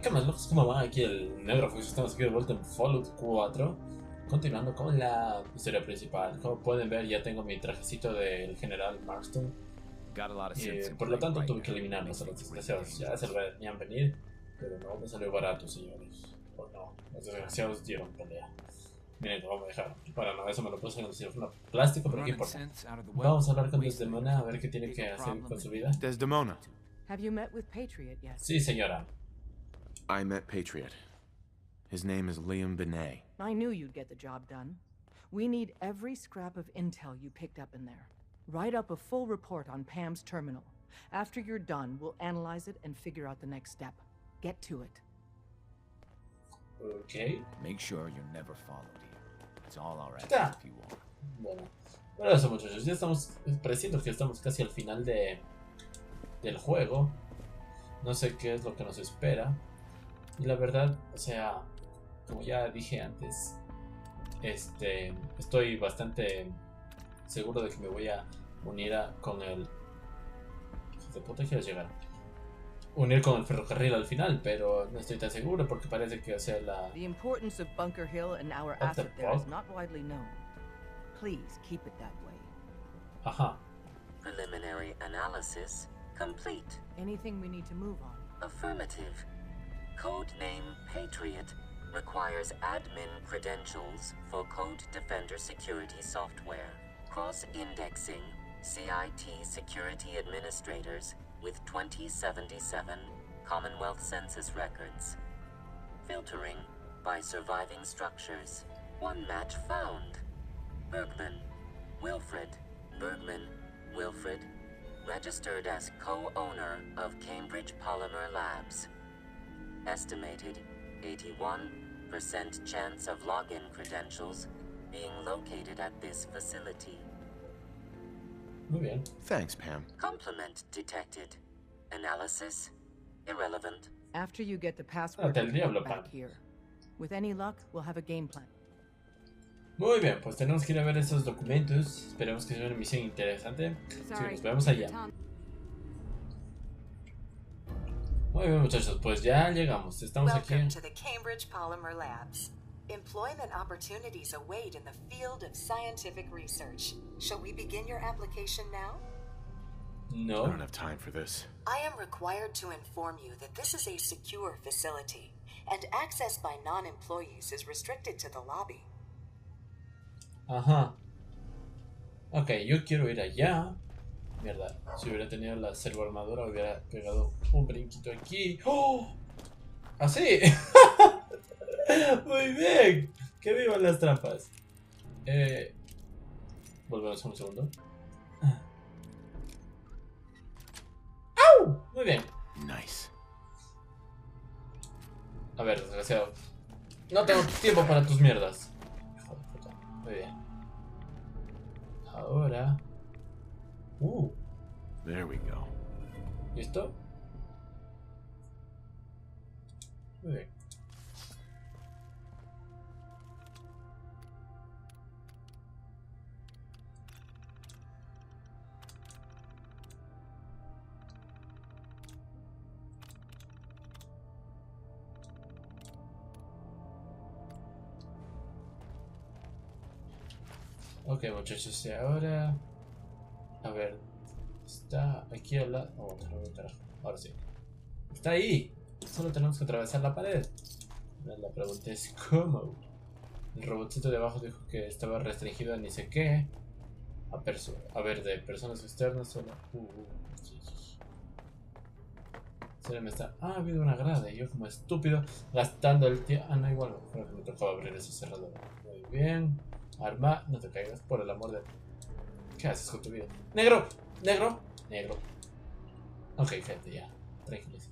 ¿Qué más locos? ¿Cómo va aquí el Negro? Pues estamos aquí de vuelta en Fallout 4. Continuando con la historia principal. Como pueden ver, ya tengo mi trajecito del general Marston. Por lo tanto, tuve que eliminarlos a los desgraciados. Ya se lo venían venir, pero no me salió barato, señores. O no, los desgraciados dieron pelea. Miren, lo vamos a dejar. Para no, eso me lo puse en el cirujano plástico, pero ¿qué importa? Vamos a hablar con Desdemona a ver qué tiene que hacer con su vida. Desdemona. Have you met with Patriot yet? Sí, señora. I met Patriot. His name is Liam Benet. I knew you'd get the job done. We need every scrap of intel you picked up in there. Write up a full report on Pam's terminal. After you're done, we'll analyze it and figure out the next step. Get to it. Ok. Make sure you're never followed here. It's all our Está. actions if you want. Bueno, eso, muchachos, ya estamos, pareciendo que estamos casi al final del juego. No sé qué es lo que nos espera. Y la verdad, o sea, como ya dije antes, estoy bastante seguro de que me voy a unir con el... ¿De puta quieres llegar? Unir con el ferrocarril al final, pero no estoy tan seguro porque parece que, o sea, la... The importance of Bunker Hill and our What the asset there is fuck? not widely known. Please keep it that way. Ajá. Preliminary analysis complete. Anything we need to move on? Affirmative. Codename Patriot requires admin credentials for Code Defender security software. Cross-indexing CIT security administrators with 2077 Commonwealth Census records. Filtering by surviving structures. One match found. Bergman, Wilfred. Bergman, Wilfred. Registered as co-owner of Cambridge Polymer Labs. Estimated 81% chance of login credentials being located at this facility. Muy bien. Thanks, Pam. Complement detected. Analysis irrelevant. After you get the password del diablo, report back Pam. here. With any luck, we'll have a game plan. Muy bien, pues tenemos que ir a ver esos documentos. Esperemos que sea una misión interesante. Sí, nos vemos allá. Muy bien, muchachos, pues ya llegamos. Estamos aquí. Welcome to the Cambridge Polymer Labs. Employment opportunities await in the field of scientific research. Shall we begin your application now? I No. don't have time for this. I am required to inform you that this is a secure facility, and access by non-employees is restricted to the lobby. Ajá. Ok, yo quiero ir allá. Mierda, si hubiera tenido la servoarmadura hubiera pegado un brinquito aquí. ¡Oh! ¡Así! Muy bien. Que vivan las trampas. Volvemos un segundo. ¡Au! Muy bien. Nice. A ver, desgraciado. No tengo tiempo para tus mierdas. Hijo de puta. Muy bien. Ahora. There we go. ¿Listo? Muy bien. Ok, muchachos, y ahora... A ver, está aquí al lado... Oh, carajo. Ahora sí. Está ahí. Solo tenemos que atravesar la pared. La pregunta es ¿cómo? El robotcito de abajo dijo que estaba restringido a ni sé qué. A ver, de personas externas solo... Jesus. Se me está... Ah, ha habido una grada y yo como estúpido gastando el tiempo... Ah, no, igual. Creo que me tocó abrir ese cerrador. Muy bien. Arma, no te caigas, por el amor de... ¿Qué haces con tu vida? ¡Negro! ¡Negro! ¡Negro! Ok, gente, ya. Tranquilos.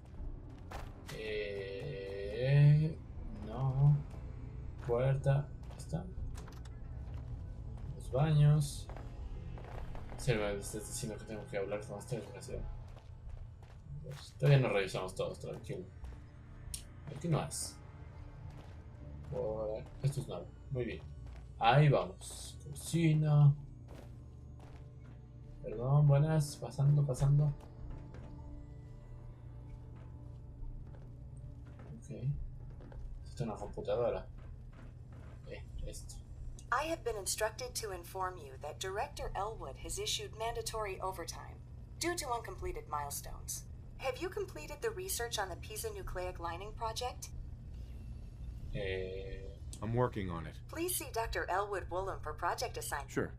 No. Puerta. ¿Está? Los baños. Sí, me estás diciendo que tengo que hablar con este desgraciado. Pues, todavía no revisamos todos, tranquilo. Aquí no es. Por ahí. Esto es nada. Muy bien. Ahí vamos. Cocina. Perdón, buenas. Pasando. Ok. Esto es una computadora. Esto. I have been instructed to inform you that Director Elwood has issued mandatory overtime due to uncompleted milestones. Have you completed the research on the Pisa nucleic lining project? I'm working on it. Please see Dr. Elwood Woolham for project assignment. Sure.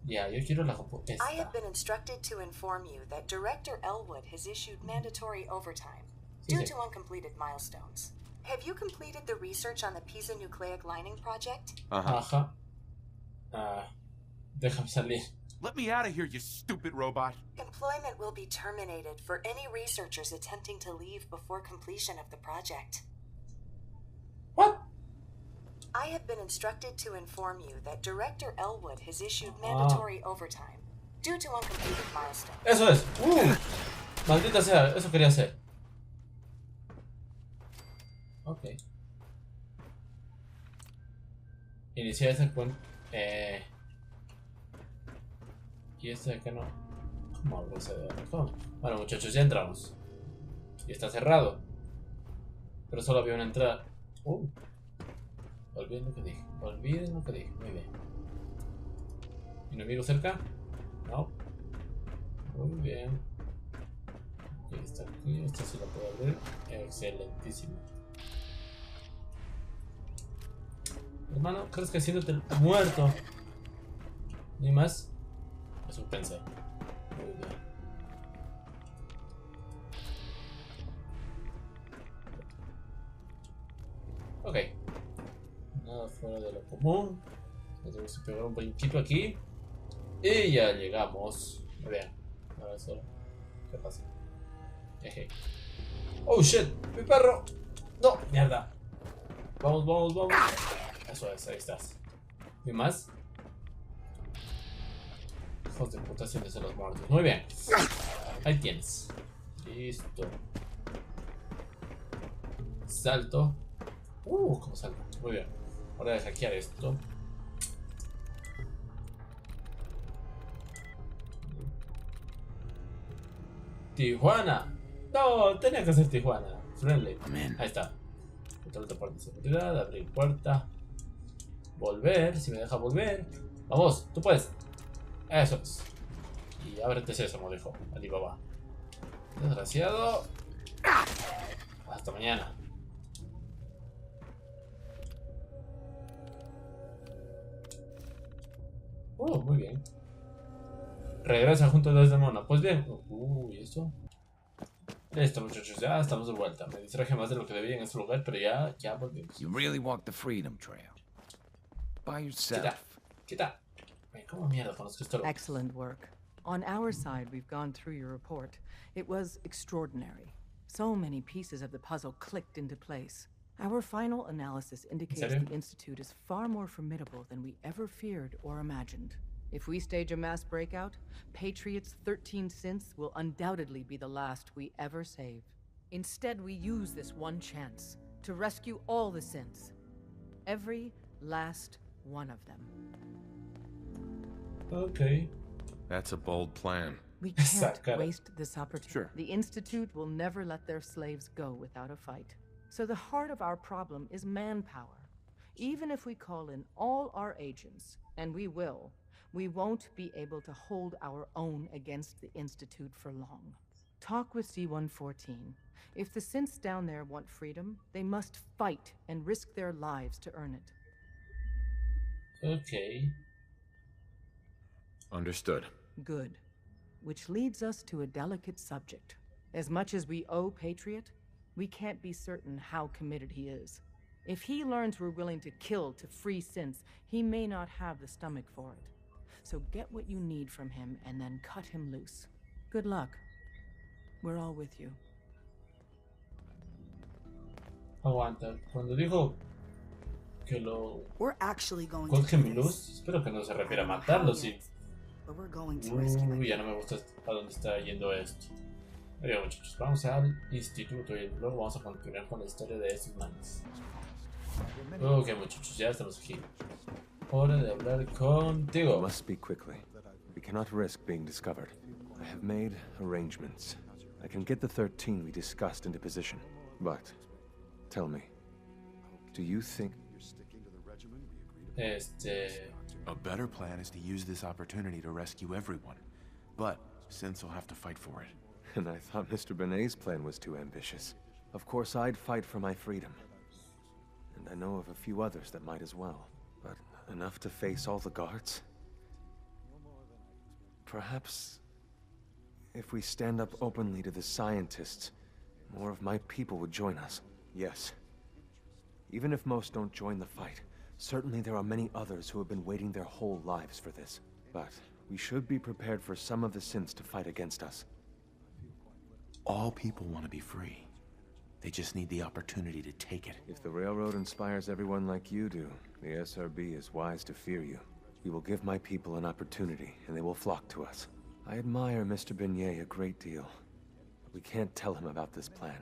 Ya, yo quiero la computadora. I have been instructed to inform you that Director Elwood has issued mandatory overtime due to uncompleted milestones. Have you completed the research on the Pisa nucleic lining project? Ajá. Déjame salir. Let me out of here, you stupid robot. Employment will be terminated for any researchers attempting to leave before completion of the project. What? I have been instructed to inform you that Director Elwood has issued mandatory overtime due to uncompleted milestones. Eso es. Maldita sea, eso quería hacer. Ok. Iniciar ese cuento. Y este de acá no. ¿Cómo abro ese de acá? Bueno, muchachos, ya entramos. Y está cerrado. Pero solo había una entrada. Olviden lo que dije. Olviden lo que dije. Muy bien. ¿Enemigo cerca? No. Muy bien. Ok, está aquí. Esto sí lo puedo abrir. Excelentísimo. Hermano, ¿crees que haciéndote el muerto? ¿Ni más? Eso pensé. Muy bien. Ok. Nada fuera de lo común. Tenemos que pegar un brinquito aquí. Y ya llegamos. Muy bien. Ahora solo. ¿Qué pasa? Jeje. Oh shit, mi perro. No, mierda. Vamos, vamos, vamos. Eso es, ahí estás. ¿Y más? Hijos de puta, haciéndose los muertos. Muy bien. Ahí tienes. Listo. Salto. ¿Cómo salto? Muy bien. Hora de hackear esto. Tijuana. No, tenía que ser Tijuana. Friendly. Ahí está. Control de puerta de seguridad. Abrir puerta. Volver. Si me deja volver. Vamos, tú puedes. Eso es. Y ábrete eso, como dijo Alibaba. Desgraciado. Hasta mañana. Muy bien. Regresa junto a Desdemona. Pues bien. ¿Y esto? Listo, muchachos. Ya estamos de vuelta. Me distraje más de lo que debía en este lugar, pero ya volvimos. You really walked the freedom trail. By yourself. Quita. ¿Cómo mierda conozco esto? Excellent work. On our side, we've gone through your report. It was extraordinary. So many pieces of the puzzle clicked into place. Our final analysis indicates the Institute is far more formidable than we ever feared or imagined. If we stage a mass breakout, Patriot's 13 synths will undoubtedly be the last we ever save. Instead, we use this one chance to rescue all the synths. Every last one of them. Okay. That's a bold plan. We can't waste this opportunity. Sure. The Institute will never let their slaves go without a fight. So the heart of our problem is manpower. Even if we call in all our agents, and we will, we won't be able to hold our own against the Institute for long. Talk with C-114. If the synths down there want freedom, they must fight and risk their lives to earn it. Okay. Understood. Good. Which leads us to a delicate subject. As much as we owe Patriot, we can't be certain how committed he is. If he learns we're willing to kill to free synths, he may not have the stomach for it. So get what you need from him and then cut him loose. Good luck. We're all with you. Aguanta. Cuando dijo que lo... We're actually going Cut to him do loose, this. espero que no se refiera a matarlos. Y... But we're going to rescue him. ya no me gusta a dónde está yendo esto. Muy bien, muchachos, vamos al instituto y luego vamos a continuar con la historia de estos manes. Ok, muchachos, ya estamos aquí. Hora de hablar contigo. We must speak quickly. We cannot risk being discovered. I have made arrangements. I can get the 13 we discussed into position. But, tell me, do you think... A better plan is to use this opportunity to rescue everyone. But Synths will have to fight for it. And I thought Mr. Benet's plan was too ambitious. Of course, I'd fight for my freedom. And I know of a few others that might as well. But enough to face all the guards? Perhaps... if we stand up openly to the scientists, more of my people would join us. Yes. Even if most don't join the fight, certainly there are many others who have been waiting their whole lives for this. But we should be prepared for some of the Synths to fight against us. All people want to be free. They just need the opportunity to take it. If the Railroad inspires everyone like you do, the SRB is wise to fear you. We will give my people an opportunity, and they will flock to us. I admire Mr. Benet a great deal. But we can't tell him about this plan.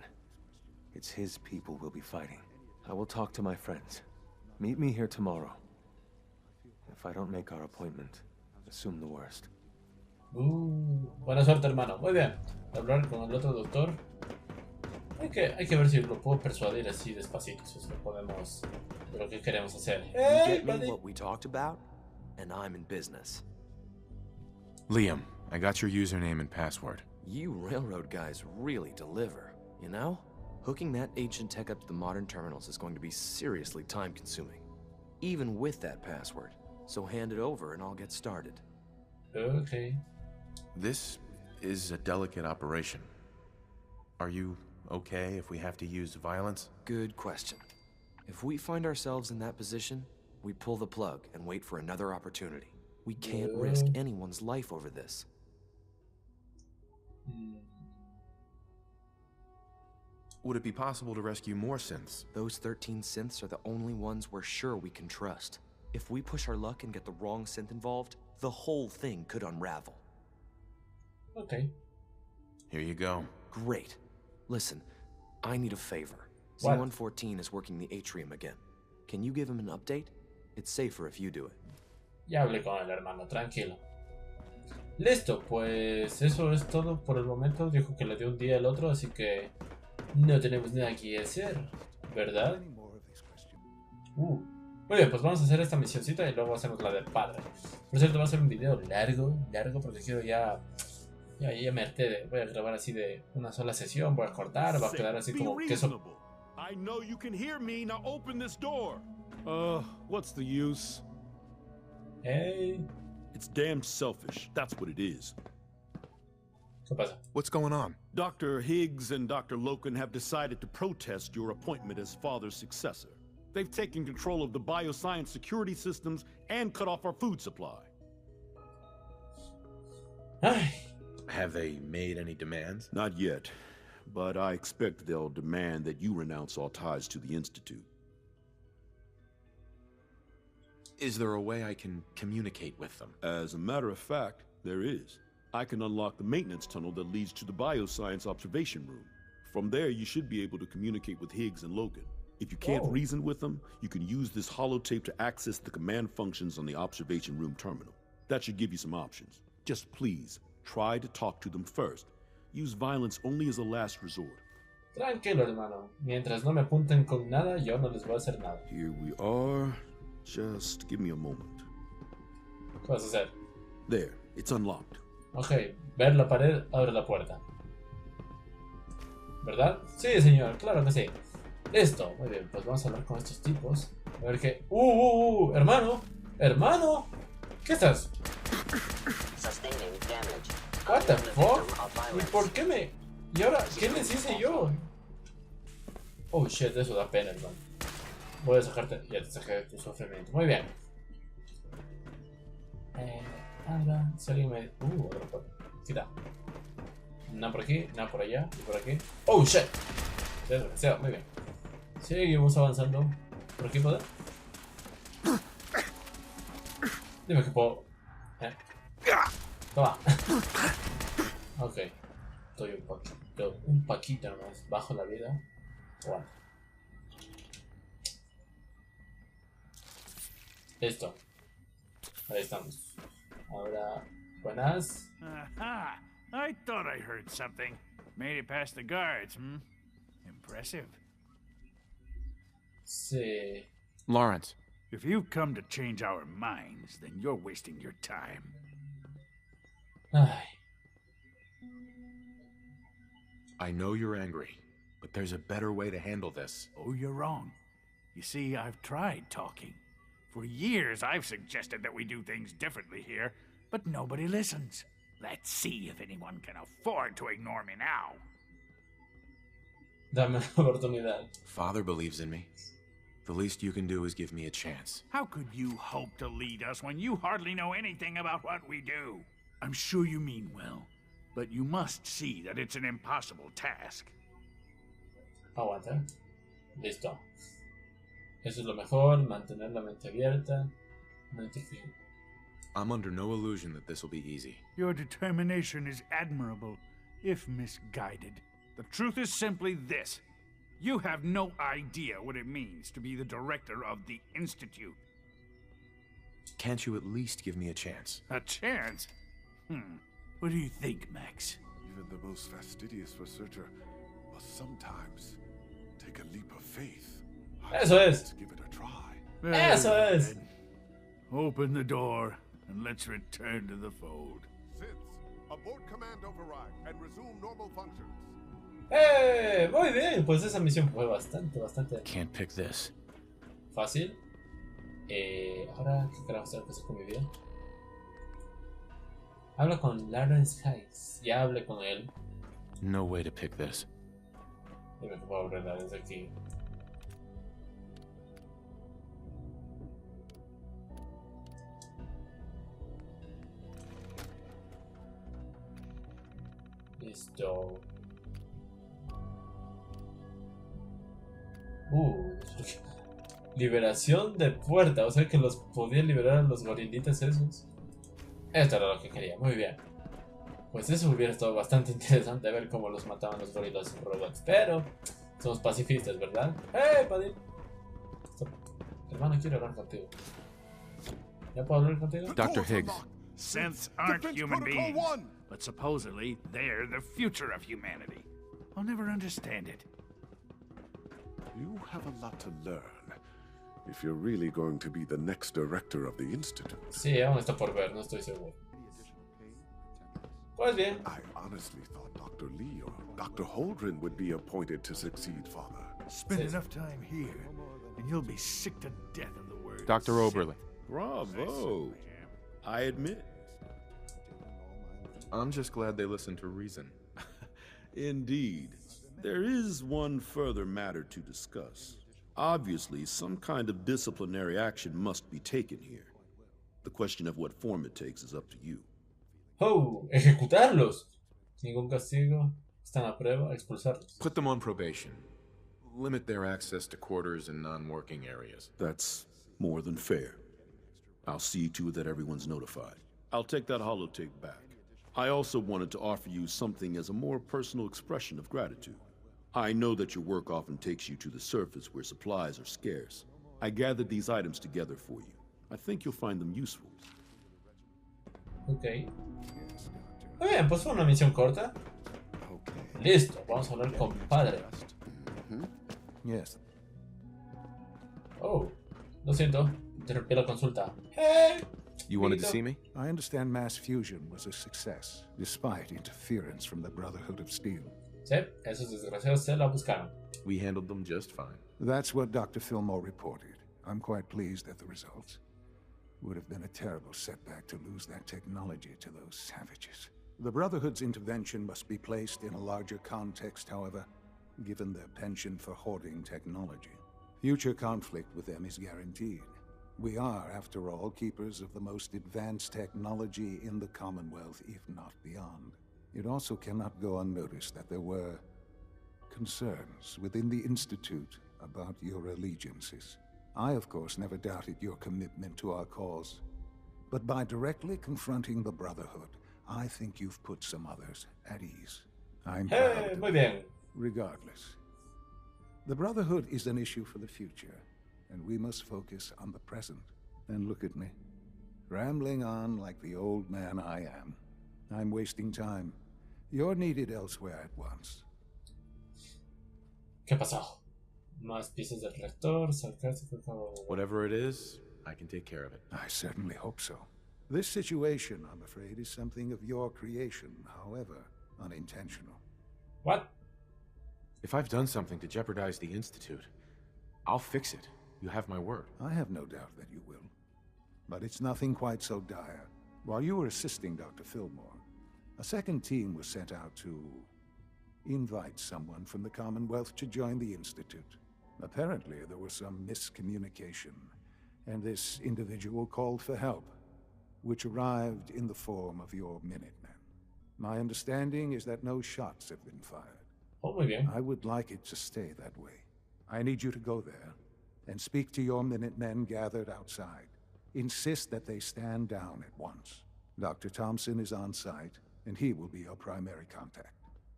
It's his people we'll be fighting. I will talk to my friends. Meet me here tomorrow. If I don't make our appointment, assume the worst. Buena suerte, hermano. Muy bien. Hablar con el otro doctor. Hay que ver si lo puedo persuadir así despacito, si lo podemos, de lo que queremos hacer. Hey, you get me what we talked about, and I'm in business. Liam, I got your username and password. You railroad guys really deliver, you know? Hooking that ancient tech up to the modern terminals is going to be seriously time-consuming, even with that password. So hand it over and I'll get started. Okay. This is a delicate operation. Are you okay if we have to use violence? Good question. If we find ourselves in that position, we pull the plug and wait for another opportunity. We can't risk anyone's life over this. Would it be possible to rescue more Synths? Those 13 Synths are the only ones we're sure we can trust. If we push our luck and get the wrong Synth involved, the whole thing could unravel. Okay. Here you go. Great. Listen, I need a favor. What? C-114 is working the atrium again. Can you give him an update? It's safer if you do it. Ya hablé con el hermano, tranquilo. Listo, pues eso es todo por el momento. Dijo que le dio un día al otro, así que no tenemos nada que hacer, ¿verdad? Muy bien, pues vamos a hacer esta misioncita y luego hacemos la del padre. Por cierto, va a ser un video largo, porque quiero ya me harté. Voy a grabar así de una sola sesión, voy a cortar, va a quedar así como que eso. I know you can hear me. Now open this door. What's the use? Hey. It's damn selfish. That's what it is. ¿Qué pasa? What's going on? Dr. Higgs and Dr. Loken have decided to protest your appointment as father's successor. They've taken control of the bioscience security systems and cut off our food supply. Have they made any demands? Not yet, but I expect they'll demand that you renounce all ties to the Institute. Is there a way I can communicate with them? As a matter of fact, there is. I can unlock the maintenance tunnel that leads to the bioscience observation room. From there, you should be able to communicate with Higgs and Logan. If you can't reason with them, you can use this holotape to access the command functions on the observation room terminal. That should give you some options. Just please, try to talk to them first. Use violence only as a last resort. Tranquilo, hermano. Mientras no me apunten con nada, yo no les voy a hacer nada. Here we are. Just give me a moment. ¿Qué vas a hacer? There, it's unlocked. Ok, ver la pared abre la puerta. ¿Verdad? Sí, señor, claro que sí. Listo, muy bien, pues vamos a hablar con estos tipos. A ver qué... hermano, hermano, ¿qué estás? What the fuck? ¿Y por qué me...? ¿Y ahora qué les hice yo? Oh shit, eso da pena, hermano. Voy a sacarte... Ya te saqué tu sufrimiento. Muy bien. Anda, si alguien me... otra puerta. Quita. Nada por aquí, nada por allá, y por aquí. Oh shit. Desgraciado, muy bien. Seguimos avanzando. ¿Por aquí puedo? Dime que puedo. Toma. Ok. Estoy un paquito nomás. Bajo la vida. Bueno. Listo. Ahí estamos. Ahora. Buenas. Aha! I thought I heard something. Made it past the guards, impressive. Sí. Lawrence. If you've come to change our minds, then you're wasting your time. Ay. I know you're angry, but there's a better way to handle this. Oh, you're wrong. You see, I've tried talking. For years, I've suggested that we do things differently here, but nobody listens. Let's see if anyone can afford to ignore me now. Dame una oportunidad. Father believes in me. The least you can do is give me a chance. How could you hope to lead us when you hardly know anything about what we do? I'm sure you mean well, but you must see that it's an impossible task. Aguanta. Listo. Eso es lo mejor, mantener la mente abierta. No interferir. I'm under no illusion that this will be easy. Your determination is admirable, if misguided. The truth is simply this. You have no idea what it means to be the director of the Institute. Can't you at least give me a chance? A chance? What do you think, Max? Even the most fastidious researcher must sometimes take a leap of faith. Eso es. Let's give it a try. Eso es. Open the door and let's return to the fold. Since abort command override and resume normal functions. Muy bien, pues esa misión fue bastante Can't pick this. fácil. Ahora, ¿qué carajo tengo que hacer con mi vida? Habla con Lawrence Hayes. Ya hablé con él. No way to pick this. Dime que puedo abrirla desde aquí. Listo. Liberación de puerta. O sea que los podía liberar a los gorilitas esos. Esto era lo que quería. Muy bien. Pues eso hubiera estado bastante interesante ver cómo los mataban los gorilas robots. Pero somos pacifistas, ¿verdad? Padín! Hermano, quiero hablar contigo. ¿Ya puedo hablar contigo? Dr. Higgs. Synths aren't human beings, but supposedly they're the future of humanity. I'll never understand it. You have a lot to learn if you're really going to be the next director of the Institute. Sí, aún está por ver, no estoy seguro. Pues bien. I honestly thought Dr. Lee or Dr. Holdren would be appointed to succeed Father. Spend enough time here, and you'll be sick to death of the word. Dr. Oberlin. Bravo. I admit. I'm just glad they listened to reason. Indeed. There is one further matter to discuss. Obviously, some kind of disciplinary action must be taken here. The question of what form it takes is up to you. ¡Oh! ¡Ejecutarlos! Ningún castigo. Están a prueba. Expulsarlos. Put them on probation. Limit their access to quarters and non-working areas. That's more than fair. I'll see to it that everyone's notified. I'll take that holotape back. I also wanted to offer you something as a more personal expression of gratitude. I know that your work often takes you to the surface where supplies are scarce. I gathered these items together for you. I think you'll find them useful. Ok. Muy bien, pues fue una misión corta. Listo, vamos a hablar con padre. Yes. Oh, lo siento, interrumpí la consulta. Hey! You wanted to see me? I understand mass fusion was a success, despite interference from the Brotherhood of Steel. Sí, esos desgraciados se la buscaron. We handled them just fine. That's what Dr. Fillmore reported. I'm quite pleased at the results. Would have been a terrible setback to lose that technology to those savages. The Brotherhood's intervention must be placed in a larger context, however, given their penchant for hoarding technology. Future conflict with them is guaranteed. We are, after all, keepers of the most advanced technology in the Commonwealth, if not beyond. It also cannot go unnoticed that there were concerns within the Institute about your allegiances. I, of course, never doubted your commitment to our cause. But by directly confronting the Brotherhood, I think you've put some others at ease. I'm proud of muy bien. Regardless. The Brotherhood is an issue for the future, and we must focus on the present. And look at me, rambling on like the old man I am. I'm wasting time. You're needed elsewhere at once. ¿Qué pasó? Más piezas del reactor, sarcástico. Whatever it is, I can take care of it. I certainly hope so. This situation, I'm afraid, is something of your creation, however unintentional. What? If I've done something to jeopardize the Institute, I'll fix it. You have my word. I have no doubt that you will. But it's nothing quite so dire. While you were assisting Dr. Fillmore, a second team was sent out to invite someone from the Commonwealth to join the Institute. Apparently, there was some miscommunication, and this individual called for help, which arrived in the form of your Minutemen. My understanding is that no shots have been fired. Oh, muy bien. I would like it to stay that way. I need you to go there and speak to your Minutemen gathered outside. Insist that they stand down at once. Dr. Thompson is on site, and he will be your primary contact.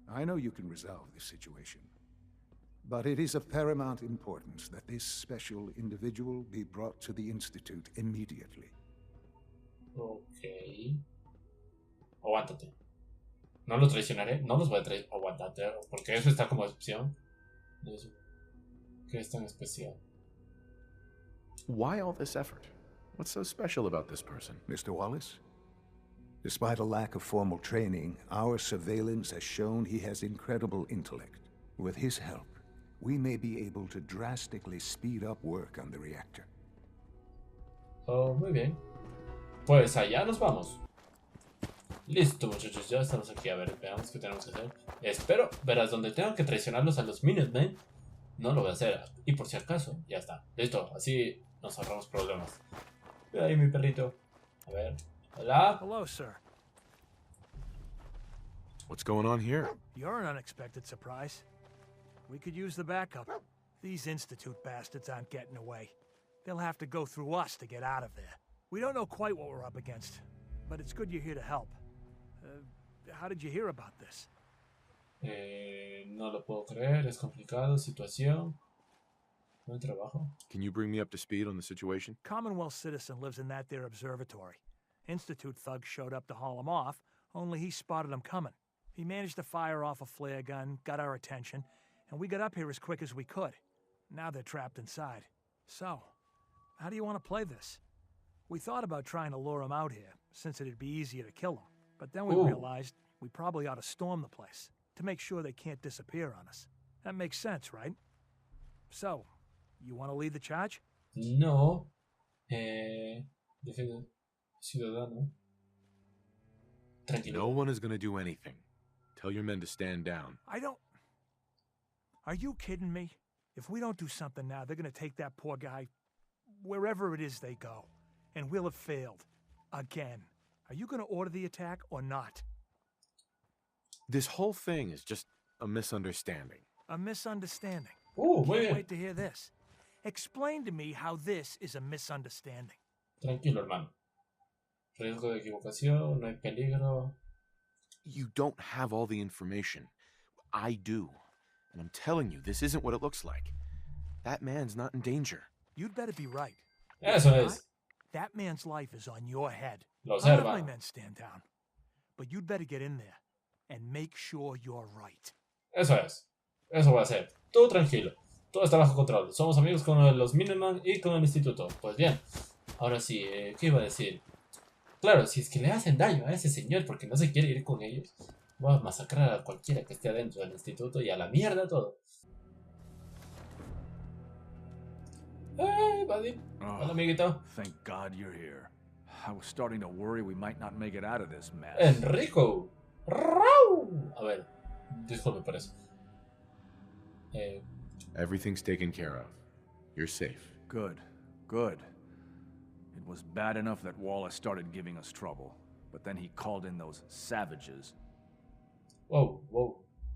I know you can resolve this situation, but it is of paramount importance that this special individual be brought to the Institute immediately. Ok. Aguántate. No los traicionaré. No los voy a traicionar. Aguántate. Porque eso está como opción. ¿Qué es tan especial? Why all this effort? What's so special about this person? Mr. Wallace? Despite a lack of formal training, our surveillance has shown he has incredible intellect. With his help, we may be able to drastically speed up work on the reactor. Oh, muy bien. Pues allá nos vamos. Listo, muchachos, ya estamos aquí. A ver, veamos qué tenemos que hacer. Espero, verás, donde tengo que traicionarlos a los Minutemen, no lo voy a hacer. Y por si acaso, ya está. Listo, así nos ahorramos problemas. Ve ahí mi perrito. A ver. Hola. Hello, sir. What's going on here? You're an unexpected surprise. We could use the backup. These Institute bastards aren't getting away. They'll have to go through us to get out of there. We don't know quite what we're up against, but it's good you're here to help. How did you hear about this? No lo puedo creer, es complicado, situación. No hay trabajo. Can you bring me up to speed on the situation? Commonwealth citizen lives in that there observatory. Institute thugs showed up to haul him off, only he spotted them coming. He managed to fire off a flare gun, got our attention, and we got up here as quick as we could. Now they're trapped inside. So, how do you want to play this? We thought about trying to lure them out here, since it'd be easier to kill them. But then we realized we probably ought to storm the place, to make sure they can't disappear on us. That makes sense, right? So, you want to lead the charge? No. Ciudadano. Tranquilo. No one is going to do anything. Tell your men to stand down. Are you kidding me? If we don't do something now, they're going to take that poor guy wherever it is they go. And we'll have failed. Again. Are you going to order the attack or not? This whole thing is just a misunderstanding. A misunderstanding? Can't wait to hear this. Explain to me how this is a misunderstanding. Tranquilo, hermano. Riesgo de equivocación, no hay peligro. You don't have all the information. I do. And I'm telling you, this isn't what it looks like. That man's not in danger. You'd better be right. Eso es. That man's life is on your head. Lo I'll have observa. my men stand down. But you'd better get in there and make sure you're right. Eso es. Eso va a ser. Todo tranquilo. Todo está bajo control. Somos amigos con los Minutemen y con el instituto. Pues bien. Ahora sí, ¿qué iba a decir? Claro, si es que le hacen daño a ese señor porque no se quiere ir con ellos, voy a masacrar a cualquiera que esté adentro del instituto y a la mierda todo. Hey, buddy. Hola, amiguito. Thank God you're here. I was starting to worry we might not make it out of this mess. Enrico. Rau. A ver, disculpe por eso. Everything's taken care of. You're safe. Good. Good. It was bad enough that Wallace started giving us trouble, but then he called in those savages. Wow.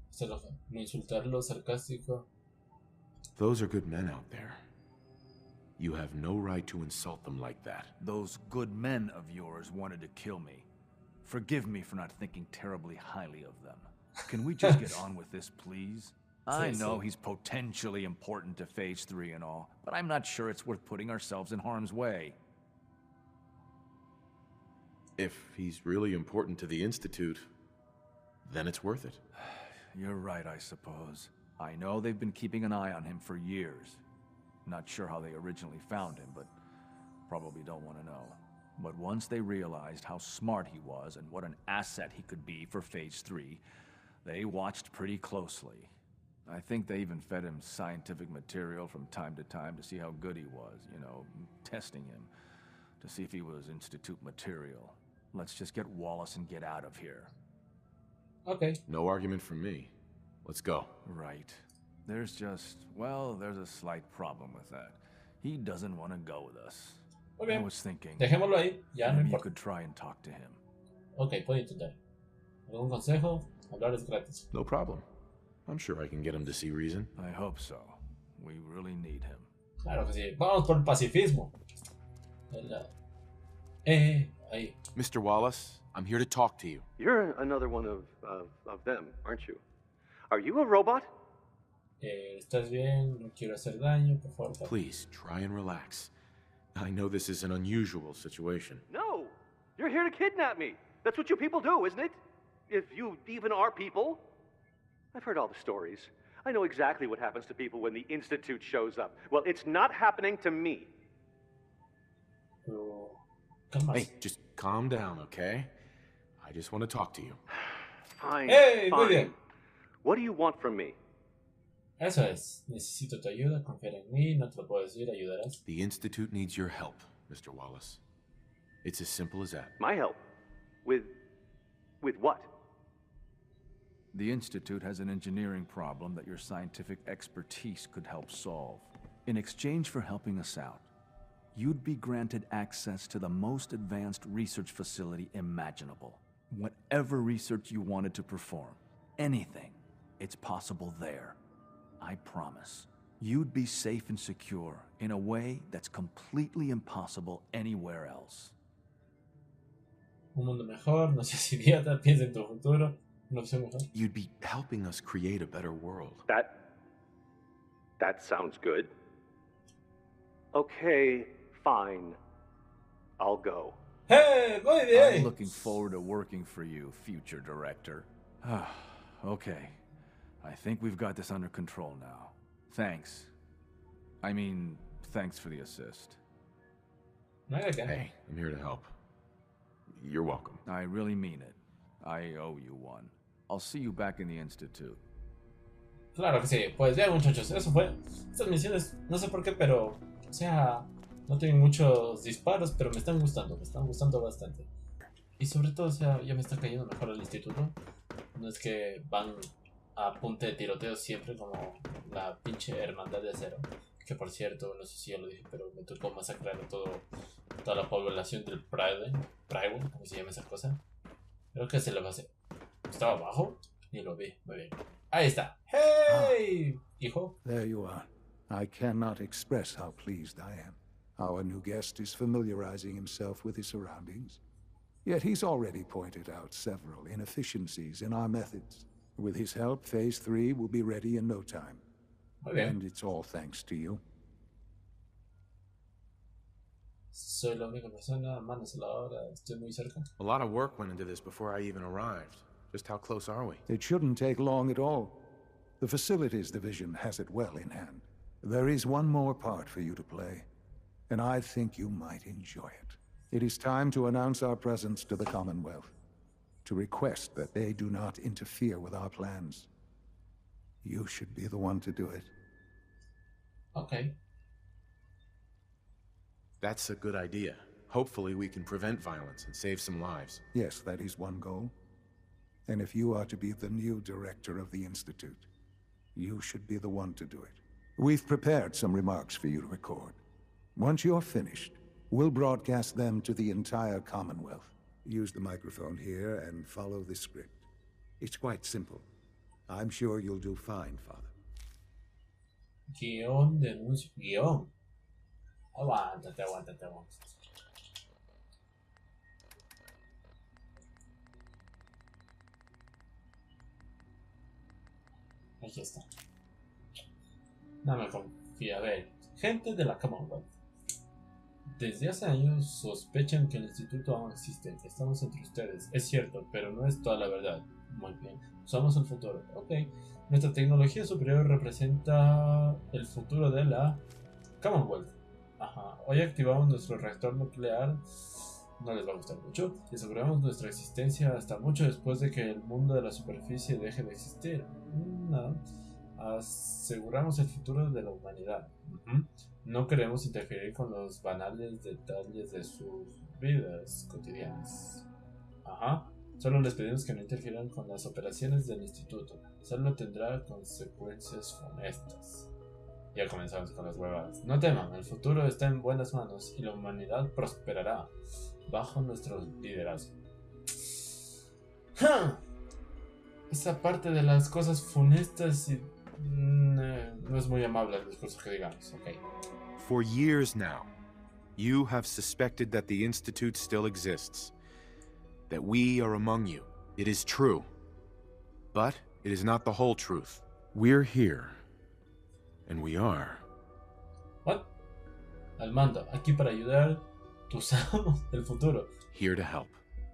Se enoja. No insultarlo, sarcástico. Those are good men out there. You have no right to insult them like that. Those good men of yours wanted to kill me. Forgive me for not thinking terribly highly of them. Can we just get on with this, please? I know he's potentially important to Phase 3 and all, but I'm not sure it's worth putting ourselves in harm's way. If he's really important to the Institute, then it's worth it. You're right, I suppose. I know they've been keeping an eye on him for years. Not sure how they originally found him, but probably don't want to know. But once they realized how smart he was and what an asset he could be for Phase 3, they watched pretty closely. I think they even fed him scientific material from time to time to see how good he was, you know, testing him, to see if he was Institute material. Let's just get Wallace and get out of here. Okay. No argument from me. Let's go. Right. There's just, well, there's a slight problem with that. He doesn't want to go with us. Okay. I was thinking, Dejémoslo ahí, ya no maybe you importa. could try and talk to him. Ok, puedo intentar. ¿Algún consejo? Hablar es gratis. No problem. I'm sure I can get him to see reason. I hope so. We really need him. Claro que sí. Vamos por el pacifismo. Ahí. Mr. Wallace, I'm here to talk to you. You're another one of them, aren't you? Are you a robot? ¿Estás bien? No quiero hacer daño, por favor. Please, try and relax. I know this is an unusual situation. No! You're here to kidnap me! That's what you people do, isn't it? If you even are people. I've heard all the stories. I know exactly what happens to people when the Institute shows up. Well, it's not happening to me. Hey, just calm down, okay? I just want to talk to you. Fine, Hey, muy fine. bien. What do you want from me? Eso es. Necesito tu ayuda, confía en mí, no te lo puedo decir, ayudarás. The Institute needs your help, Mr. Wallace. It's as simple as that. My help? With what? The Institute has an engineering problem that your scientific expertise could help solve. In exchange for helping us out, you'd be granted access to the most advanced research facility imaginable. Whatever research you wanted to perform, anything, it's possible there. I promise. You'd be safe and secure in a way that's completely impossible anywhere else. Un mundo mejor, no seas idiota, piensa en tu futuro. Una opción mejor. You'd be helping us create a better world. That sounds good. Okay, fine. I'll go. Hey, muy bien. I'm looking forward to working for you, future director. Okay. I think we've got this under control now. Thanks. I mean, thanks for the assist. Okay. Hey, I'm here to help. You're welcome. I really mean it. I owe you one. I'll see you back in the Institute. Claro que sí. Pues bien, muchachos, eso fue. Estas misiones, no sé por qué, pero, o sea, no tienen muchos disparos, pero me están gustando bastante. Y sobre todo, o sea, ya me está cayendo mejor el instituto. No es que van a punta de tiroteo siempre como la pinche hermandad de acero. Que por cierto, no sé si ya lo dije, pero me tocó masacrar a toda la población del Pride, ¿cómo se llama esa cosa? Creo que se le va a hacer. ¿Estaba abajo? Ni lo vi, muy bien. Ahí está. ¡Hey! Hijo. There you are. I cannot express how pleased I am. Our new guest is familiarizing himself with his surroundings. Yet he's already pointed out several inefficiencies in our methods. With his help, Phase 3 will be ready in no time. Okay. And it's all thanks to you. Soy la única persona, manos a la obra, estoy muy cerca. A lot of work went into this before I even arrived. Just how close are we? It shouldn't take long at all. The Facilities Division has it well in hand. There is one more part for you to play, and I think you might enjoy it. It is time to announce our presence to the Commonwealth, to request that they do not interfere with our plans. You should be the one to do it. Okay. That's a good idea. Hopefully we can prevent violence and save some lives. Yes, that is one goal. And if you are to be the new director of the Institute, you should be the one to do it. We've prepared some remarks for you to record. Once you're finished, we'll broadcast them to the entire Commonwealth. Use the microphone here and follow the script. It's quite simple. I'm sure you'll do fine, Father. Guión, denuncio, guión. Aguántate. Aquí está. No me confía. A ver, gente de la Commonwealth. Desde hace años sospechan que el instituto aún existe, que estamos entre ustedes. Es cierto, pero no es toda la verdad. Muy bien. Somos el futuro. Ok. Nuestra tecnología superior representa el futuro de la Commonwealth. Ajá. Hoy activamos nuestro reactor nuclear. No les va a gustar mucho. Y aseguramos nuestra existencia hasta mucho después de que el mundo de la superficie deje de existir. No. Aseguramos el futuro de la humanidad. No queremos interferir con los banales detalles de sus vidas cotidianas. Ajá. Solo les pedimos que no interfieran con las operaciones del instituto. Solo tendrá consecuencias funestas. Ya comenzamos con las huevadas. No teman, el futuro está en buenas manos y la humanidad prosperará bajo nuestro liderazgo. ¡Ja! Esa parte de las cosas funestas y no es muy amable el discurso que digamos. Okay. For years now, you have suspected that the Institute still exists. That we are among you. It is true. But it is not the whole truth. We're here. And we are. What? Al mando, aquí para ayudar. Tus amos del futuro. Here to help.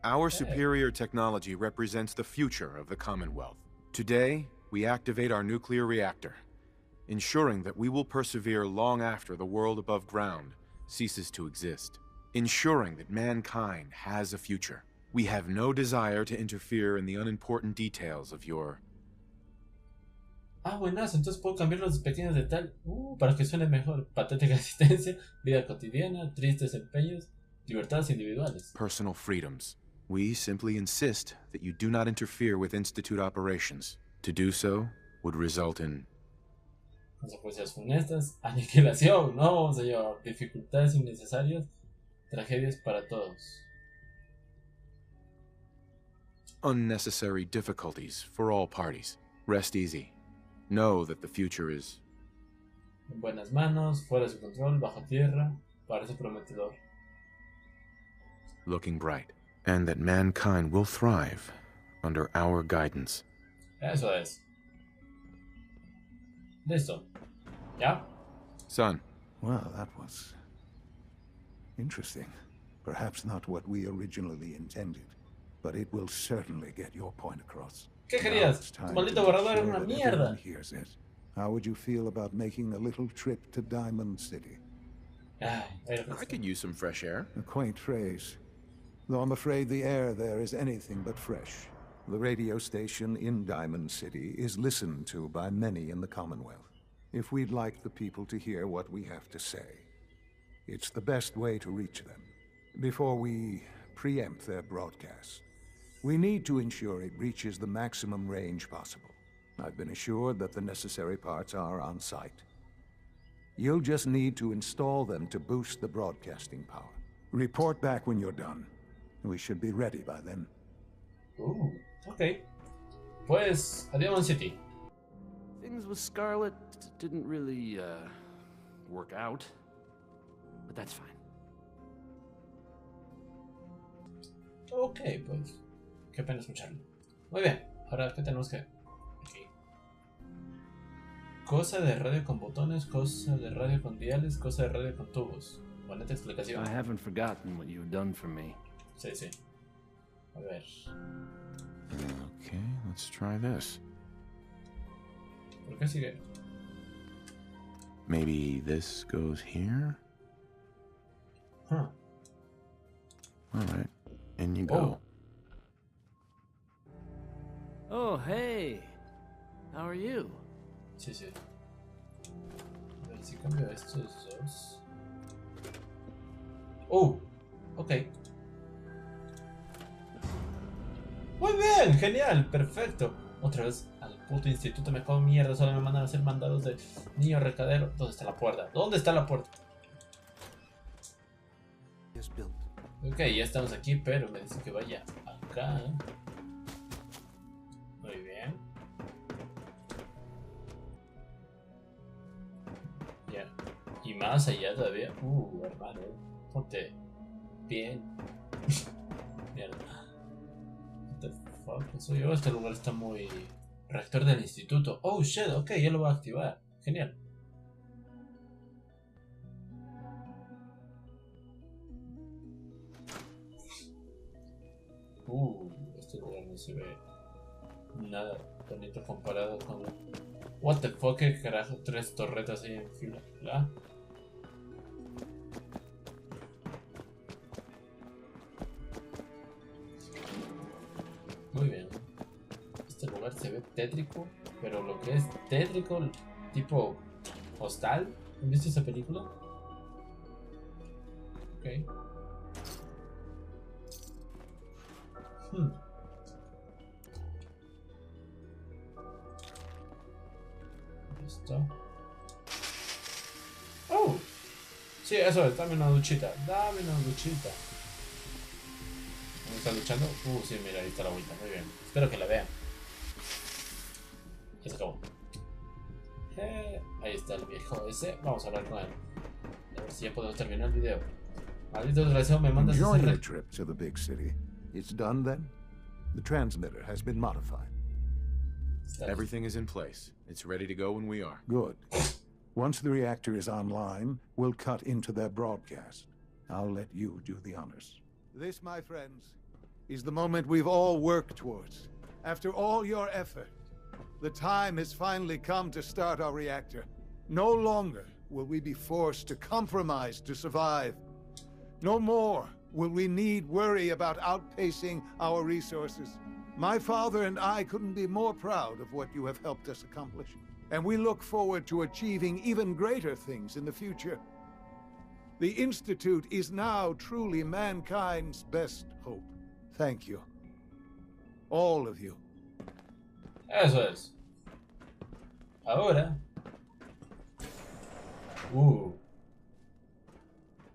Our superior technology represents the future of the Commonwealth. Today, we activate our nuclear reactor, ensuring that we will persevere long after the world above ground ceases to exist. Ensuring that mankind has a future. We have no desire to interfere in the unimportant details of your... Buenazo, entonces puedo cambiar los pequeños detalles para que suene mejor. Patética existencia, vida cotidiana, tristes empeños, libertades individuales. Personal freedoms. We simply insist that you do not interfere with Institute operations. To do so would result in... Consecuencias funestas, aniquilación, no, señor, dificultades innecesarias, tragedias para todos. Unnecessary difficulties for all parties. Rest easy. Know that the future is... En buenas manos, fuera de su control, bajo tierra, parece prometedor. Looking bright. And that mankind will thrive under our guidance. Eso es. Listo. ¿Ya? Son. Well, that was... interesting. Perhaps not what we originally intended, but it will certainly get your point across. ¿Qué querías? Tu maldito borrador era una mierda. How would you feel about making a little trip to Diamond City? I could use some fresh air. A quaint phrase. Though I'm afraid the air there is anything but fresh. The radio station in Diamond City is listened to by many in the Commonwealth. If we'd like the people to hear what we have to say, it's the best way to reach them. Before we preempt their broadcast, we need to ensure it reaches the maximum range possible. I've been assured that the necessary parts are on site. You'll just need to install them to boost the broadcasting power. Report back when you're done. We should be ready by then. Okay. Pues, a Diamond City. Things with Scarlet didn't really, work out. But that's fine. Ok, pues. Qué pena escucharlo. Muy bien. Ahora, ¿qué tenemos que...? Aquí. Cosa de radio con botones, cosa de radio con diales, cosa de radio con tubos. Bonita explicación. I haven't forgotten what you've done for me. Sí, sí. A ver. Okay, let's try this. ¿Por qué sigue? Maybe this goes here? Huh. Alright, in you go. Oh, hey! How are you? Sí, sí. A ver si cambio estos dos. Ok. Muy bien, genial, perfecto. Otra vez al puto instituto me cago en mierda, solo me mandan a hacer mandados de niño recadero. ¿Dónde está la puerta? ¿Dónde está la puerta? Ok, ya estamos aquí, pero me dice que vaya acá. Muy bien. Ya. Y más allá todavía. Hermano. Ponte bien. Mierda. What the fuck? Soy yo. Este lugar está muy... Reactor del instituto. Oh shit, ok, ya lo voy a activar. Genial. Este lugar no se ve nada bonito comparado con... What the fuck, ¿qué carajo? 3 torretas ahí en fila. ¿La? Muy bien. Este lugar se ve tétrico, pero lo que es tétrico, tipo Hostal. ¿Han visto esa película? Ok. Listo. Oh, sí, eso es. Dame una duchita. Dame una duchita. ¿Me está duchando? Sí, mira, ahí está la agüita. Muy bien. Espero que la vean. Ya se acabó. Ahí está el viejo ese. Vamos a hablar con él. A ver si ya podemos terminar el video. Maldito desgraciado, me mandas Enjoy ese your trip to the big city. It's done then? The transmitter has been modified. Everything is in place. It's ready to go when we are. Good. Once the reactor is online, we'll cut into their broadcast. I'll let you do the honors. This, my friends, is the moment we've all worked towards. After all your effort, the time has finally come to start our reactor. No longer will we be forced to compromise to survive. No more will we need worry about outpacing our resources. My father and I couldn't be more proud of what you have helped us accomplish. And we look forward to achieving even greater things in the future. The Institute is now truly mankind's best hope. Thank you. All of you. Eso es. Ahora.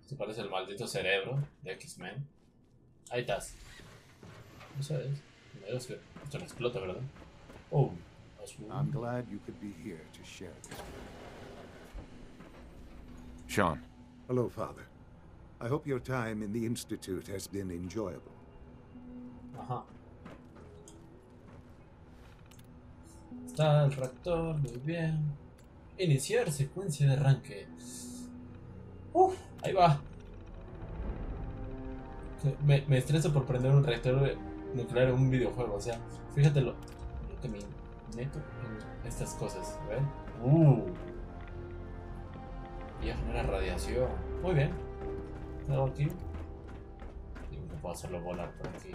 Esto parece el maldito cerebro de X-Men. Ahí estás. Eso es. Esto no explota, ¿verdad? I'm glad you could be here to share this. Sean. Hello, Father. I hope your time in the Institute has been enjoyable. Ajá. Está el reactor, muy bien. Iniciar secuencia de arranque. Ahí va. Me estreso por prender un reactor nuclear en un videojuego. O sea, fíjate lo que me meto en estas cosas. ¿Ven? Ya genera radiación. Muy bien. ¿Algo aquí? Dime que puedo hacerlo volar por aquí.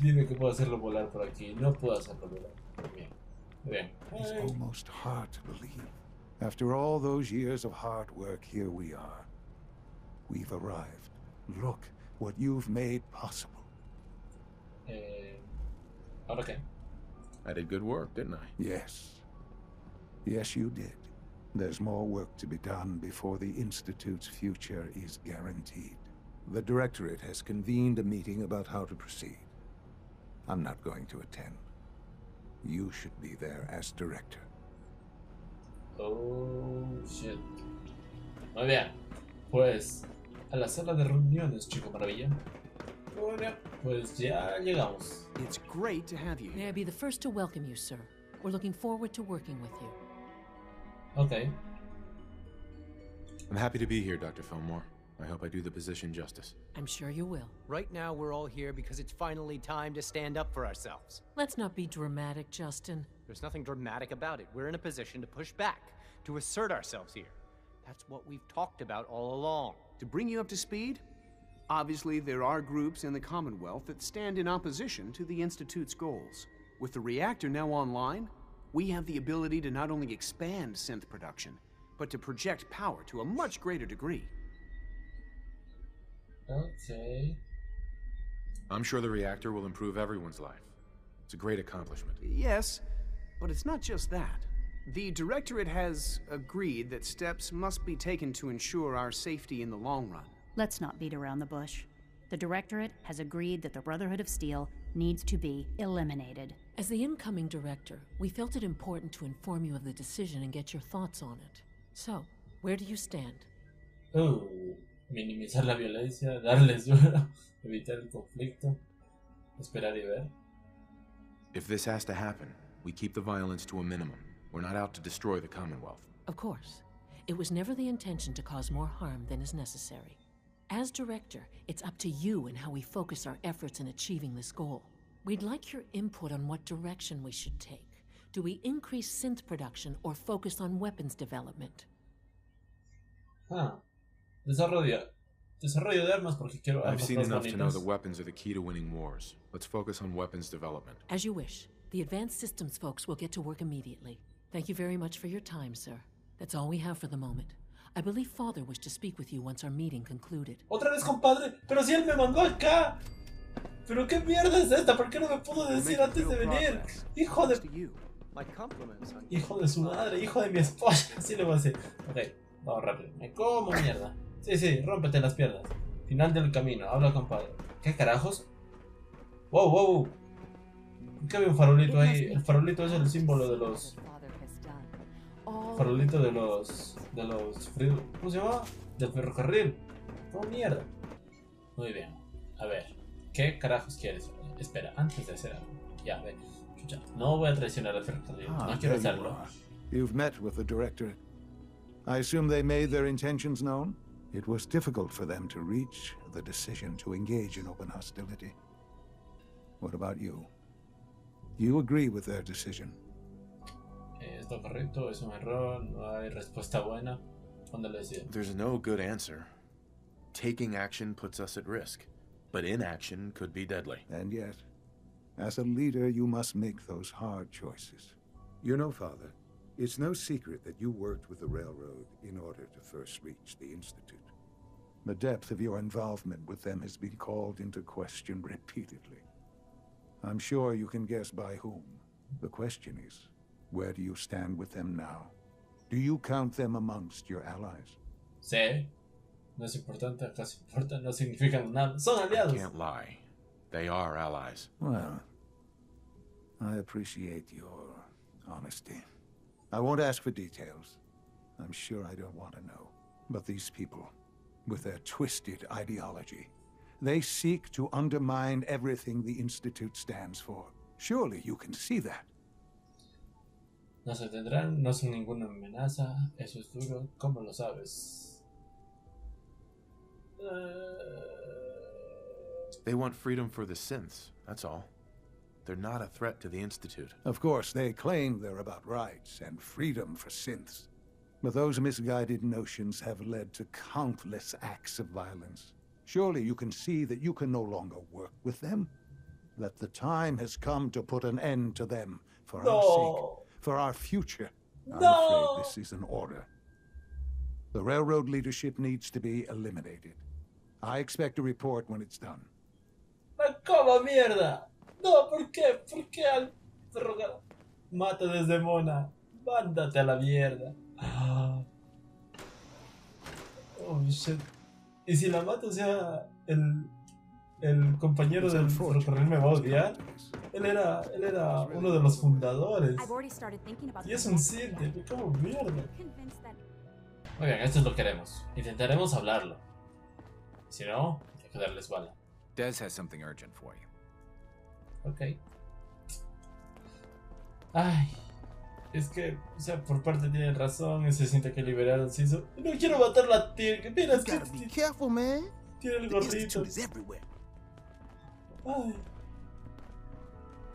Dime que puedo hacerlo volar por aquí. No puedo hacerlo volar. Muy bien. Muy bien. It's almost hard to believe. After all those years of hard work, here we are. We've arrived. Look what you've made possible. ¿Ahora qué? I did good work, didn't I? Yes. Yes, you did. There's more work to be done before the Institute's future is guaranteed. The Directorate has convened a meeting about how to proceed. I'm not going to attend. You should be there as Director. Oh, shit. Muy bien. Pues, a la sala de reuniones, chico maravilla. Bueno, pues ya llegamos. It's great to have you here. May I be the first to welcome you, sir. We're looking forward to working with you. Okay. I'm happy to be here, Dr. Fillmore. I hope I do the position justice. I'm sure you will. Right now, we're all here because it's finally time to stand up for ourselves. Let's not be dramatic, Justin. There's nothing dramatic about it. We're in a position to push back, to assert ourselves here. That's what we've talked about all along. To bring you up to speed, obviously there are groups in the Commonwealth that stand in opposition to the Institute's goals. With the reactor now online, we have the ability to not only expand synth production, but to project power to a much greater degree. Okay. I'm sure the reactor will improve everyone's life. It's a great accomplishment. Yes, but it's not just that. The Directorate has agreed that steps must be taken to ensure our safety in the long run. Let's not beat around the bush. The Directorate has agreed that the Brotherhood of Steel needs to be eliminated. As the incoming director, we felt it important to inform you of the decision and get your thoughts on it. So, where do you stand? Minimizar la violencia, darles duro, evitar el conflicto, esperar y ver. If this has to happen, we keep the violence to a minimum. We're not out to destroy the Commonwealth. Of course. It was never the intention to cause more harm than is necessary. As director, it's up to you and how we focus our efforts in achieving this goal. We'd like your input on what direction we should take. Do we increase synth production or focus on weapons development? Desarrollo de armas porque quiero I've armas seen más enough to know bonitas. that weapons are the key to winning wars. Let's focus on weapons development. As you wish. The advanced systems folks will get to work immediately. Thank you very much for your time, sir. That's all we have for the moment. I believe Father wished to speak with you once our meeting concluded. Otra vez, compadre, pero si él me mandó acá. Pero qué mierda es esta, ¿por qué no me pudo decir antes de venir? Hijo de... Hijo de su madre, hijo de mi esposa. Así le voy a decir. Ok, vamos rápido. Me como mierda. Sí, rómpete las piernas. Final del camino, habla compadre. ¿Qué carajos? Wow. ¿Por qué había un farolito ahí? El farolito es el símbolo de los... Farolito de los... ¿Cómo se llama? Del ferrocarril. ¿Cómo mierda? Muy bien. A ver. ¿Qué carajos quieres? Espera, antes de hacer algo. Ya, ve. Chucha, no voy a traicionar al ferrocarril. No quiero hacerlo. You've met with the directorate. I assume they made their intentions known? It was difficult for them to reach the decision to engage in open hostility. What about you? You agree with their decision? ¿Es lo correcto? ¿Es un error? ¿No hay respuesta buena? ¿Dónde lo decido? There's no good answer. Taking action puts us at risk, but inaction could be deadly. And yet, as a leader, you must make those hard choices. You know, Father, it's no secret that you worked with the railroad in order to first reach the Institute. The depth of your involvement with them has been called into question repeatedly. I'm sure you can guess by whom. The question is, where do you stand with them now? Do you count them amongst your allies? Sí. No es importante, acaso importa, no significan nada. Son aliados. I can't lie. They are allies. Well, I appreciate your honesty. I won't ask for details. I'm sure I don't want to know. But these people, with their twisted ideology, they seek to undermine everything the Institute stands for. Surely you can see that. No se tendrán, no son ninguna amenaza. Eso es duro. ¿Cómo lo sabes? They want freedom for the synths, that's all. They're not a threat to the Institute. Of course, they claim they're about rights and freedom for synths. But those misguided notions have led to countless acts of violence. Surely you can see that you can no longer work with them. That the time has come to put an end to them for our sake, for our future. I'm afraid this is an order. The railroad leadership needs to be eliminated. I expect a report when it's done. ¡Como mierda! No, ¿por qué? ¿Por qué al ferrocarril? Mata desde Mona. Mándate a la mierda. Oh shit. ¿Y si la mato, o sea, el compañero del ferrocarril me va a odiar? Él era uno de los fundadores. Y es un Sith, ¿cómo mierda? Muy bien, esto es lo que queremos. Intentaremos hablarlo. Si no, hay que darles bala. Des has something urgent for you. Ok. Ay. Es que, o sea, por parte tiene razón, se siente que liberaron se hizo. No quiero matar la tía, que mira, tiene el gorrito. Ay.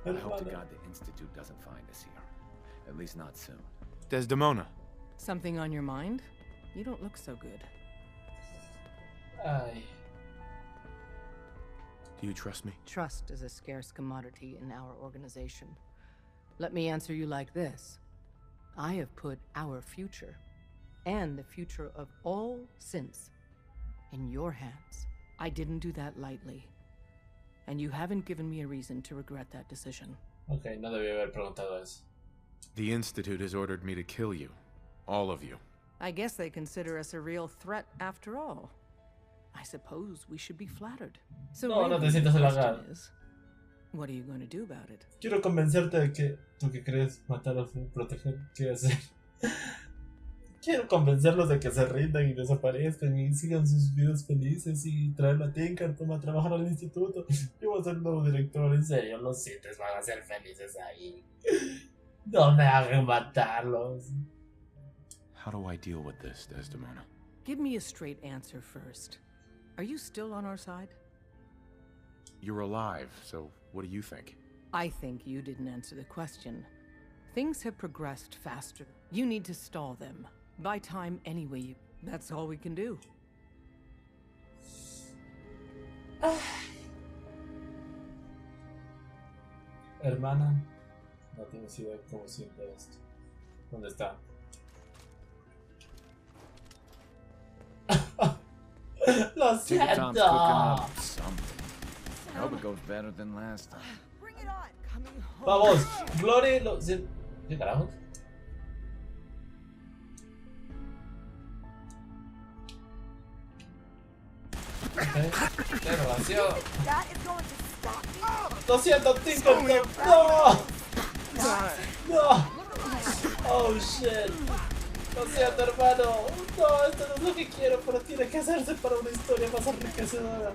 I hope to God the Institute doesn't find us here. At least not soon. Desdemona. Something on your mind? You don't look so good. Ay. Do you trust me? Trust is a scarce commodity in our organization. Let me answer you like this. I have put our future, and the future of all synths, in your hands. I didn't do that lightly. And you haven't given me a reason to regret that decision. Okay, no debí haber preguntado eso. The Institute has ordered me to kill you. All of you. I guess they consider us a real threat after all. I suppose we should be flattered. So no te sientas halagado. What are you going to do about it? Quiero convencerte de que tú que crees matar o proteger, ¿qué hacer? Quiero convencerlos de que se rindan y desaparezcan y sigan sus vidas felices y traer a Tinkerton a trabajar al instituto. Yo voy a ser el nuevo director, en serio, los Siths van a ser felices ahí. No me hagan matarlos. How do I deal with this, Desdemona? Give me a straight answer first. Are you still on our side? You're alive, so what do you think? I think you didn't answer the question. Things have progressed faster. You need to stall them. Buy time any way you... That's all we can do. Hermana, no tienes idea de cómo siente esto. ¿Dónde está? Lo siento. Tom's cooking up something. I hope it goes better than last time. Bring it on. Coming home. Vamos, Glory, lo siento. ¿Qué carajo? ¡Qué relación! That is going to stop me. ¡Lo siento, Tinker! ¡No! ¡No! ¡Oh, shit! Lo siento, hermano. No, esto no es lo que quiero, pero tiene que hacerse para una historia más enriquecedora.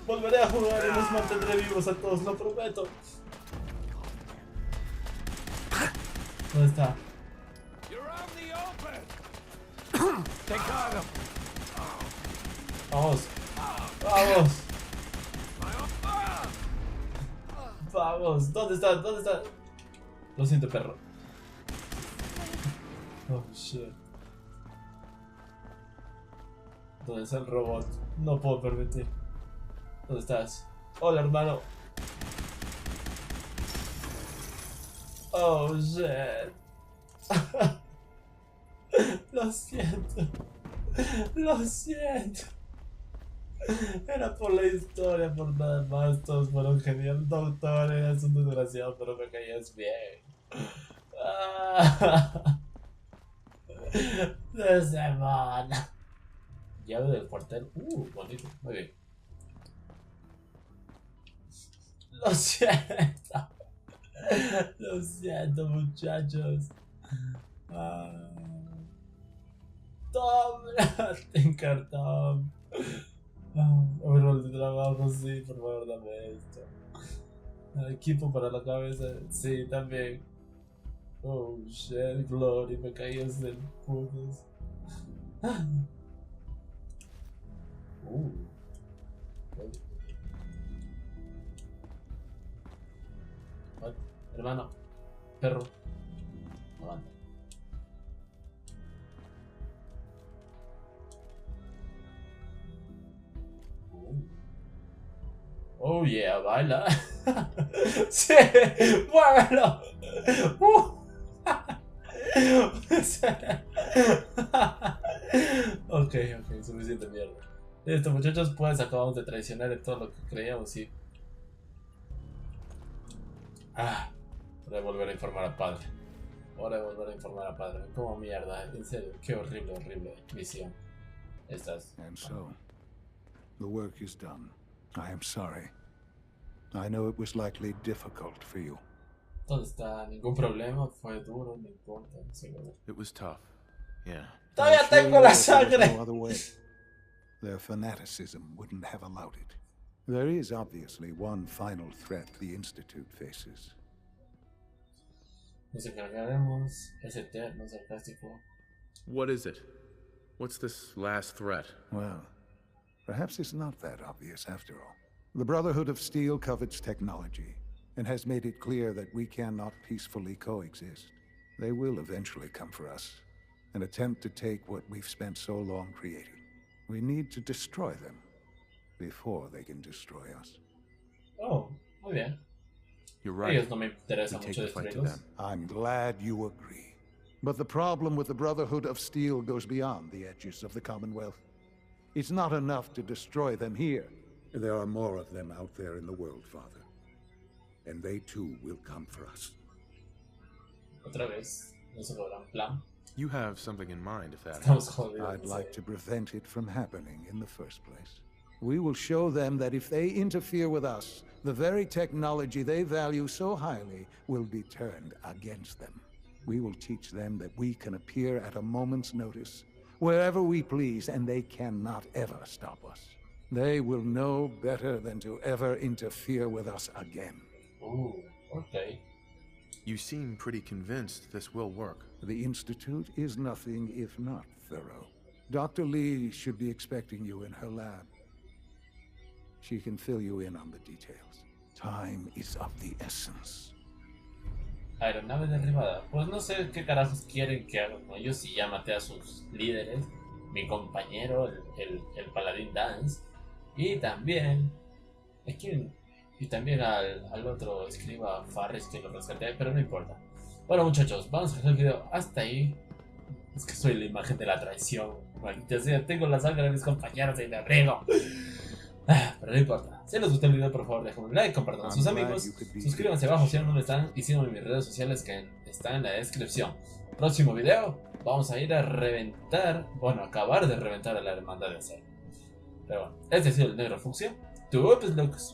Volveré a jugar y los mantendré vivos a todos, lo prometo. ¿Dónde está? Vamos. Vamos. Vamos. ¿Dónde está? ¿Dónde está? Lo siento, perro. Oh, shit. ¿Dónde está el robot? No puedo permitir. ¿Dónde estás? Hola, hermano. Oh, shit. Lo siento. Lo siento. Era por la historia, por nada más. Todos fueron genial. Doctor, eres un desgraciado, pero me caías bien. De semana. Llave del cuartel. Bonito. Muy bien. Lo siento. Lo siento, muchachos. Tom, Tinker Tom. Un rol de trabajo, sí, por favor, dame esto. Equipo para la cabeza, sí, también. Oh shit, Glory, me caías del putos. What? Hermano, perro, aguanta. Oh yeah, baila. Sí, muévelo. Ok, suficiente mierda. Listo, muchachos, pues acabamos de traicionar en todo lo que creíamos y... Hora de volver a informar a padre. Hora de volver a informar a padre. Como mierda, en serio, qué horrible, horrible misión. Estas. And so, the work is done. I am sorry. I know it was likely difficult for you. ¿Dónde está? Ningún problema, fue duro, no importa. It was tough, yeah. Todavía tengo la sangre. No other way. Their fanaticism wouldn't have allowed it. There is obviously one final threat the Institute faces. Nos encargaremos, es eterno, sarcástico. What is it? What's this last threat? Well, perhaps it's not that obvious after all. The Brotherhood of Steel covets technology, and has made it clear that we cannot peacefully coexist. They will eventually come for us, and attempt to take what we've spent so long creating. We need to destroy them, before they can destroy us. Oh, muy bien. You're right. Ellos no me interesa mucho destruirlos. I'm glad you agree. But the problem with the Brotherhood of Steel goes beyond the edges of the Commonwealth. It's not enough to destroy them here. There are more of them out there in the world, Father. And they too will come for us. Otra vez, no se logran plan. You have something in mind, if that Estamos jodidos. I'd like to prevent it from happening in the first place. We will show them that if they interfere with us, the very technology they value so highly will be turned against them. We will teach them that we can appear at a moment's notice, wherever we please, and they cannot ever stop us. They will know better than to ever interfere with us again. Ooh, okay. You seem pretty convinced this will work. The Institute is nothing if not thorough. Dr. Lee should be expecting you in her lab. She can fill you in on the details. Time is of the essence. Aeronave derribada. Pues no sé qué carajos quieren que haga con ellos si ya maté a sus líderes. Mi compañero, el paladín Dance. Y también... Y también al otro escriba Farris que lo rescaté, pero no importa. Bueno muchachos, vamos a dejar el video hasta ahí. Es que soy la imagen de la traición. Maldita sea, tengo la sangre de mis compañeros y me abrigo. Pero no importa. Si les gustó el video, por favor dejen un like, compartan a sus amigos, suscríbanse abajo si aún no están y síganme en mis redes sociales que están en la descripción. Próximo video, vamos a ir a reventar, bueno, acabar de reventar a la hermandad de acero. Pero bueno, este ha sido el Negro Fuckcia. Tu Lux.